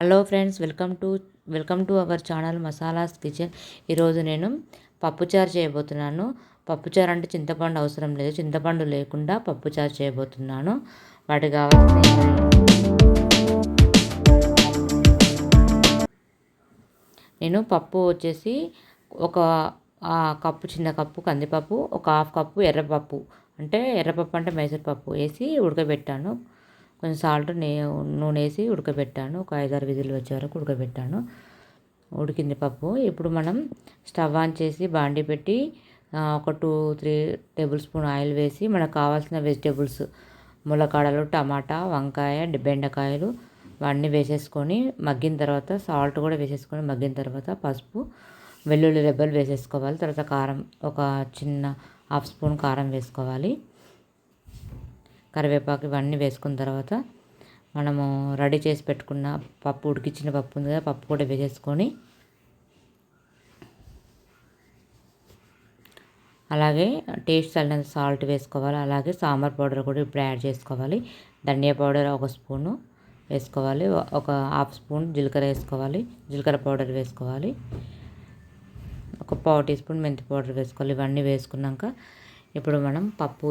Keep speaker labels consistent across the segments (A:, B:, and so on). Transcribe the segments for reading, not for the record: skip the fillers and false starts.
A: Hello friends, welcome to our channel masalas kitchen. ఈరోజు నేను పప్పుచారు చేయబోతున్నాను. పప్పుచారు అంటే చింతపండు అవసరం లేదు. చింతపండు లేకుండా పప్పుచారు చేయబోతున్నాను. వాటికి కావాల్సిన నేను పప్పు వచ్చేసి ఒక చిన్న కప్పు కందిపప్పు, ఒక హాఫ్ కప్పు ఎర్రపప్పు అంటే మైసూర్ పప్పు వేసి ఉడకబెట్టాను. కొంచెం సాల్ట్ నూనె వేసి ఉడకబెట్టాను. ఒక 5-6 విజిల్లు వచ్చే వరకు ఉడకబెట్టాను. ఉడికింది పప్పు. ఇప్పుడు మనం స్టవ్ ఆన్ చేసి బాండి పెట్టి ఒక 2-3 టేబుల్ స్పూన్ ఆయిల్ వేసి మనకు కావాల్సిన వెజిటేబుల్స్ ములక్కాడలు, టమాటా, వంకాయ, బెండకాయలు ఇవన్నీ వేసేసుకొని మగ్గిన తర్వాత సాల్ట్ కూడా వేసేసుకొని మగ్గిన తర్వాత పసుపు, వెల్లుల్లి రెబ్బలు వేసేసుకోవాలి. తర్వాత కారం ఒక చిన్న హాఫ్ స్పూన్ కారం వేసుకోవాలి. కరివేపాకు ఇవన్నీ వేసుకున్న తర్వాత మనము రెడీ చేసి పెట్టుకున్న పప్పు, ఉడికించిన పప్పు ఉంది కదా, పప్పు కూడా వేసేసుకొని అలాగే టేస్ట్ తగినంత సాల్ట్ వేసుకోవాలి. అలాగే సాంబార్ పౌడర్ కూడా ఇప్పుడు యాడ్ చేసుకోవాలి. ధనియా పౌడర్ ఒక స్పూను వేసుకోవాలి. ఒక హాఫ్ స్పూన్ జీలకర్ర వేసుకోవాలి. జీలకర్ర పౌడర్ వేసుకోవాలి. ఒక పావు టీ స్పూన్ మెంతి పౌడర్ వేసుకోవాలి. ఇవన్నీ వేసుకున్నాక ఇప్పుడు మనం పప్పు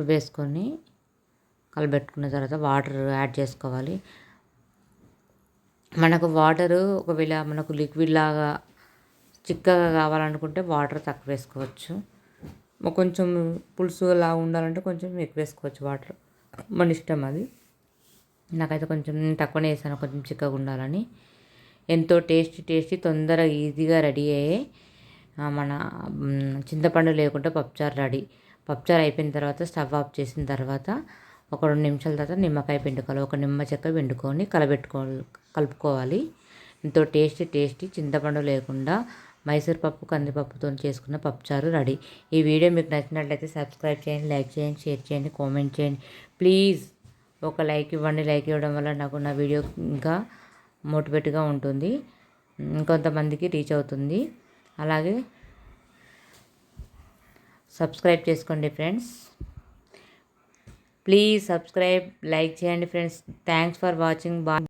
A: వేసుకొని కలబెట్టుకున్న తర్వాత వాటర్ యాడ్ చేసుకోవాలి. మనకు వాటరు ఒకవేళ మనకు లిక్విడ్ లాగా చిక్కగా కావాలనుకుంటే వాటర్ తక్కువ వేసుకోవచ్చు. కొంచెం పులుసులా ఉండాలంటే కొంచెం ఎక్కువ వేసుకోవచ్చు వాటర్, మన ఇష్టం అది. నాకైతే కొంచెం తక్కువనే వేసాను, కొంచెం చిక్కగా ఉండాలని. ఎంతో టేస్టీ తొందరగా ఈజీగా రెడీ అయ్యే మన చింతపండు లేకుండా పప్పుచారు రెడీ. పప్పుచారు అయిపోయిన తర్వాత స్టవ్ ఆఫ్ చేసిన తర్వాత ఒక 2 నిమిషాల తర్వాత నిమ్మకాయ పిండుకోవాలి. ఒక నిమ్మ చెక్క పిండుకొని కలుపుకోవాలి. ఎంతో టేస్టీ చింతపండు లేకుండా మైసూర్ పప్పు, కందిపప్పుతో చేసుకున్న పప్పుచారు రెడీ. ఈ వీడియో మీకు నచ్చినట్లయితే సబ్స్క్రైబ్ చేయండి, లైక్ చేయండి, షేర్ చేయండి, కామెంట్ చేయండి. ప్లీజ్ ఒక లైక్ ఇవ్వండి. లైక్ ఇవ్వడం వల్ల నాకు నా వీడియో ఇంకా మోటివేట్గా ఉంటుంది, ఇంకొంతమందికి రీచ్ అవుతుంది. అలాగే సబ్స్క్రైబ్ చేసుకోండి ఫ్రెండ్స్. ప్లీజ్ సబ్స్క్రైబ్, లైక్ చేయండి friends. Thanks for watching. Bye.